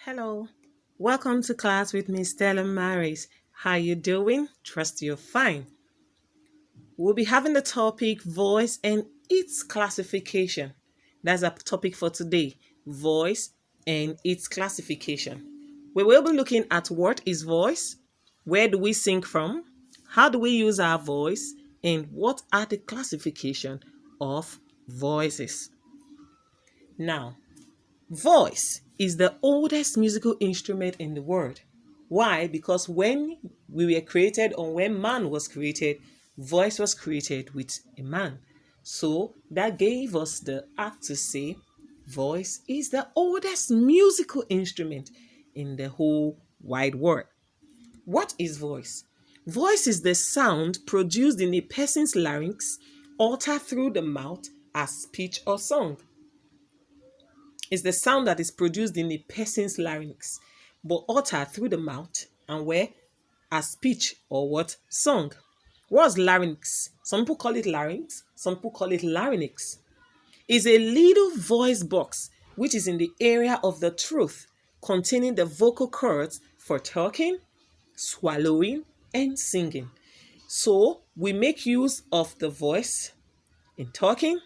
Hello. Welcome to class with Miss Stella Maris. How you doing? Trust you're fine. We'll be having the topic voice and its classification. That's our topic for today. Voice and its classification. We will be looking at what is voice, where do we sing from, how do we use our voice, and what are the classification of voices. Now, voice is the oldest musical instrument in the world. Why? Because when we were created or when man was created, voice was created with a man. So that gave us the act to say voice is the oldest musical instrument in the whole wide world. What is voice? Voice is the sound produced in a person's larynx, uttered through the mouth as speech or song. Is the sound that is produced in a person's larynx, but uttered through the mouth and where as speech or what song. What's larynx? Some people call it larynx, some people call it larynx. Is a little voice box which is in the area of the throat, containing the vocal cords for talking, swallowing, and singing. So we make use of the voice in talking,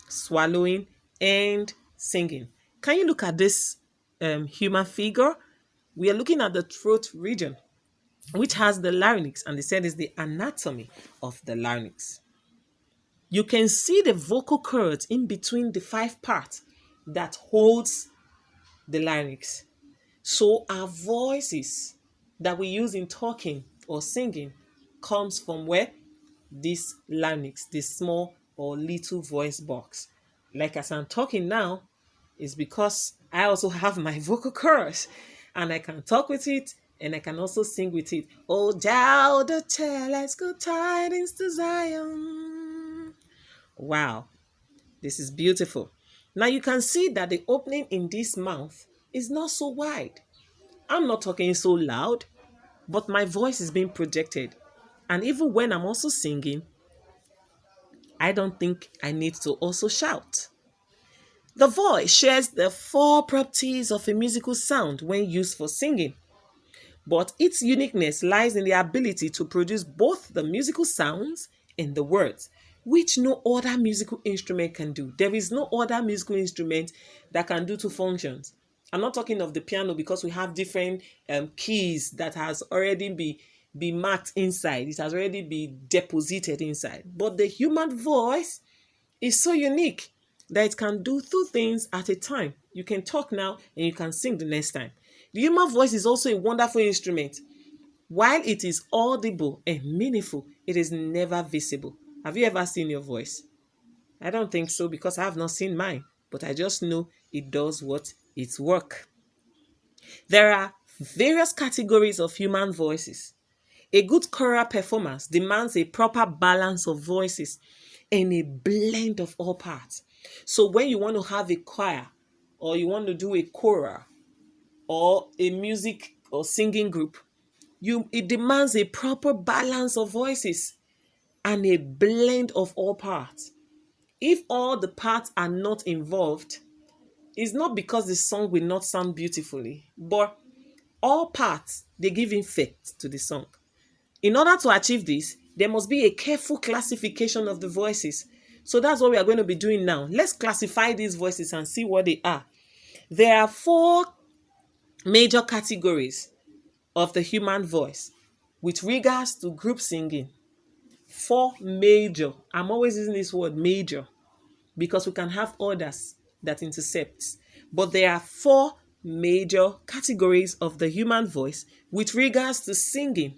swallowing, and singing. Can you look at this human figure? We are looking at the throat region, which has the larynx, and they said is the anatomy of the larynx. You can see the vocal cords in between the five parts that holds the larynx. So our voices that we use in talking or singing comes from where? This larynx, this small or little voice box. Like as I'm talking now, is because I also have my vocal cords and I can talk with it and I can also sing with it. Oh, thou the tellest good tidings to Zion. Wow, this is beautiful. Now you can see that the opening in this mouth is not so wide. I'm not talking so loud, but my voice is being projected. And even when I'm also singing, I don't think I need to also shout. The voice shares the four properties of a musical sound when used for singing, but its uniqueness lies in the ability to produce both the musical sounds and the words, which no other musical instrument can do. There is no other musical instrument that can do two functions. I'm not talking of the piano because we have different keys that has already been marked inside. It has already been deposited inside. But the human voice is so unique that it can do two things at a time. You can talk now and you can sing the next time. The human voice is also a wonderful instrument. While it is audible and meaningful, it is never visible. Have you ever seen your voice? I don't think so because I have not seen mine, but I just know it does what its work. There are various categories of human voices. A good choral performance demands a proper balance of voices and a blend of all parts. So when you want to have a choir or you want to do a choral or a music or singing group, it demands a proper balance of voices and a blend of all parts. If all the parts are not involved, it's not because the song will not sound beautifully, but all parts, they give effect to the song. In order to achieve this, there must be a careful classification of the voices. So that's what we are going to be doing now. Let's classify these voices and see what they are. There are four major categories of the human voice with regards to group singing. Four major. I'm always using this word major because we can have others that intercepts. But there are four major categories of the human voice with regards to singing.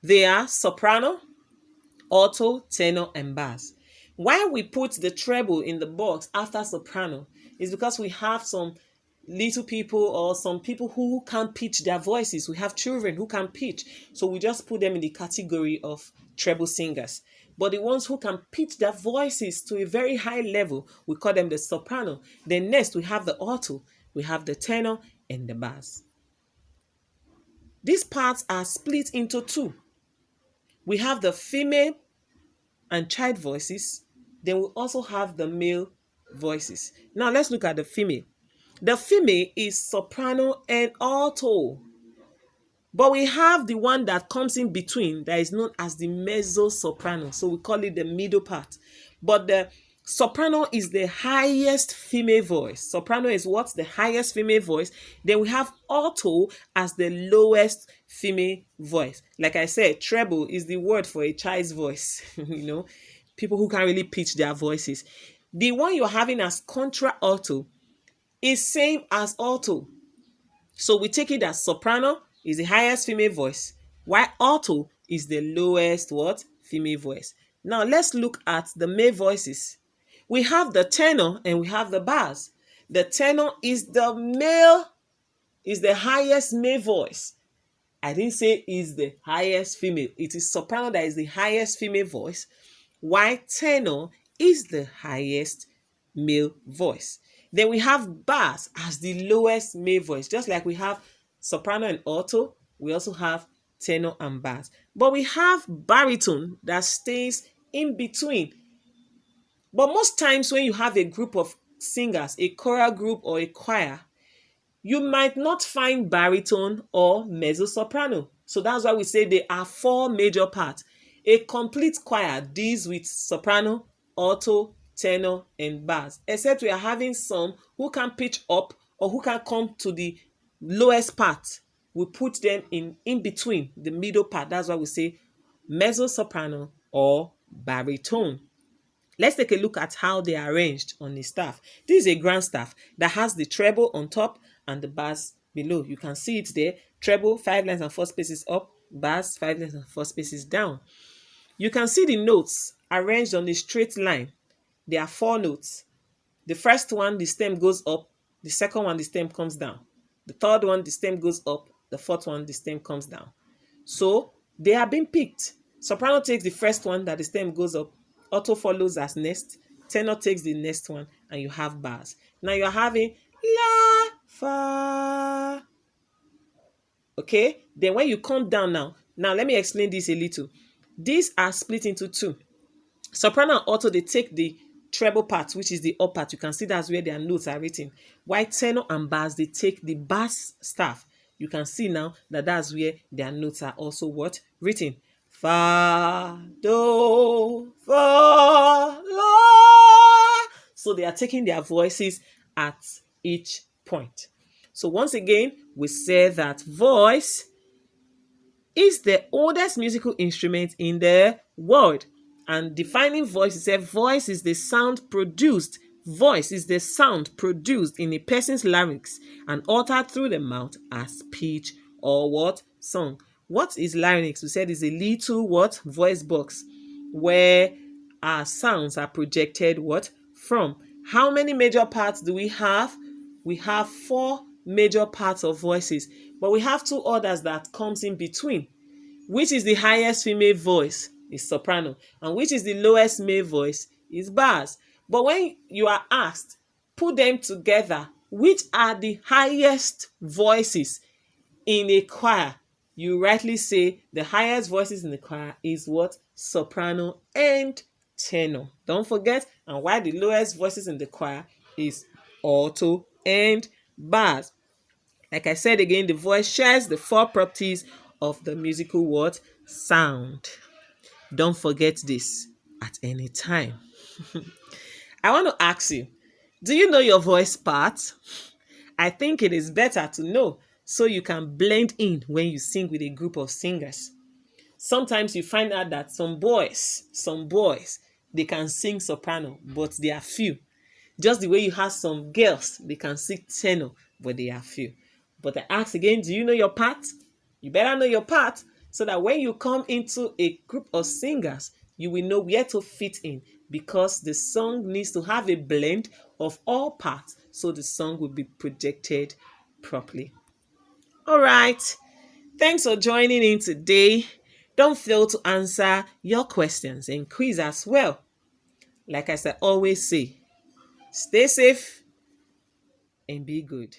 They are soprano, alto, tenor, and bass. Why we put the treble in the box after soprano is because we have some little people or some people who can't pitch their voices. We have children who can pitch. So we just put them in the category of treble singers. But the ones who can pitch their voices to a very high level, we call them the soprano. Then next we have the alto, we have the tenor, and the bass. These parts are split into two. We have the female and child voices. Then we also have the male voices. Now let's look at the female. The female is soprano and alto. But we have the one that comes in between that is known as the mezzo soprano. So we call it the middle part. But the soprano is the highest female voice. Soprano is what? The highest female voice. Then we have alto as the lowest female voice. Like I said, treble is the word for a child's voice. People who can't really pitch their voices. The one you're having as contra alto is same as alto. So we take it as soprano is the highest female voice, while alto is the lowest what? Female voice. Now let's look at the male voices. We have the tenor and we have the bass. The tenor is the highest male voice. I didn't say is the highest female. It is soprano that is the highest female voice, while tenor is the highest male voice. Then we have bass as the lowest male voice. Just like we have soprano and alto, we also have tenor and bass. But we have baritone that stays in between. But most times when you have a group of singers, a choral group or a choir, you might not find baritone or mezzo-soprano. So that's why we say there are 4 major parts. A complete choir deals with soprano, alto, tenor, and bass. Except we are having some who can pitch up or who can come to the lowest part. We put them in between, the middle part. That's why we say mezzo-soprano or baritone. Let's take a look at how they are arranged on the staff. This is a grand staff that has the treble on top and the bass below. You can see it there. Treble, 5 lines and 4 spaces up. Bass, 5 lines and 4 spaces down. You can see the notes arranged on a straight line. There are 4 notes. The first one, the stem goes up. The second one, the stem comes down. The third one, the stem goes up. The fourth one, the stem comes down. So they are being picked. Soprano takes the first one that the stem goes up. Alto follows as next. Tenor takes the next one, and you have bass. Now you're having la, fa. Okay? Then when you come down now let me explain this a little. These are split into 2. Soprano and alto, they take the treble part, which is the up part. You can see that's where their notes are written. While tenor and bass, they take the bass staff. You can see now that that's where their notes are also what? Written. Fa, do, fa, la. So they are taking their voices at each point. So once again, we say that voice is the oldest musical instrument in the world. And defining voice, it said voice is the sound produced. Voice is the sound produced in a person's larynx and uttered through the mouth as speech or what? Song. What is larynx? We said is a little what? Voice box where our sounds are projected what? From. How many major parts do we have? We have 4 major parts of voices, but we have 2 others that comes in between. Which is the highest female voice? Is soprano. And which is the lowest male voice? Is bass. But when you are asked, put them together, which are the highest voices in a choir? You rightly say the highest voices in the choir is what? Soprano and tenor. Don't forget. And while the lowest voices in the choir is alto and bass. Like I said again, the voice shares the 4 properties of the musical what? Sound. Don't forget this at any time. I want to ask you, do you know your voice part? I think it is better to know so you can blend in when you sing with a group of singers. Sometimes you find out that some boys, they can sing soprano, but they are few. Just the way you have some girls, they can sing tenor, but they are few. But I ask again, do you know your part? You better know your part so that when you come into a group of singers, you will know where to fit in, because the song needs to have a blend of all parts so the song will be projected properly. All right. Thanks for joining in today. Don't fail to answer your questions and quiz as well. Like I always say, stay safe and be good.